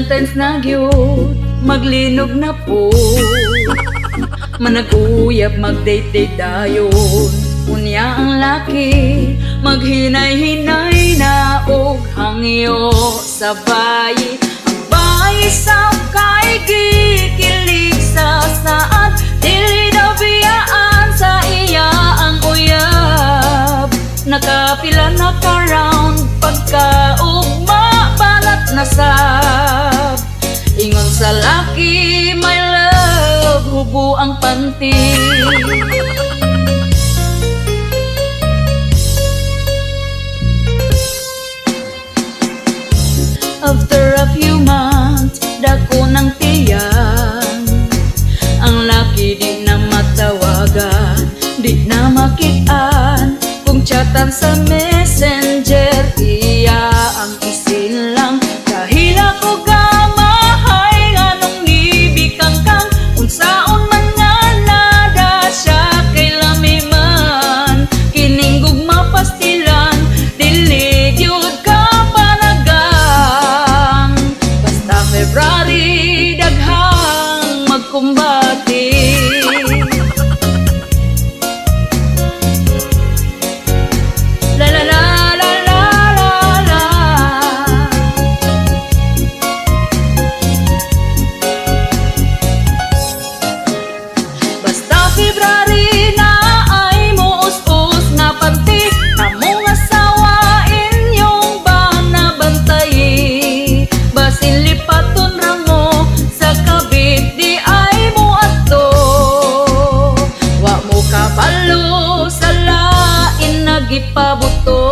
Valentine's na gyud, maglinog na po. Manag-uyab, mag-date-date dayon. Unya ang laki, maghinay-hinay na og hangyo sa bayi. Ang bayi sa kay gikilig sa saad, dili daw biyaan sa iya ang uyab. Nakapila na ka-round, pagkaugma balat na sab. Ingon sa laki, my love, hubo ang panty. After a few months, dako ng tiyang. Ang laki di na matawagan, di na makitaan. Kung chatan sa messenger, iya ang isin lang. Dahil ako gamahay, nganong nibikangkang. Unsaon man nga nada siya kay lamiman. Kining gugma pastilan, dili gyud ka panagang. Basta February, daghang magkumbati. La la la la la la la. Basta February na ay muus-us nga panty. Among asawa inyong banabantay. Basin lipaton rango sa kabit di ay mo ato. Wa mo kabalo sa lain nagipabuto.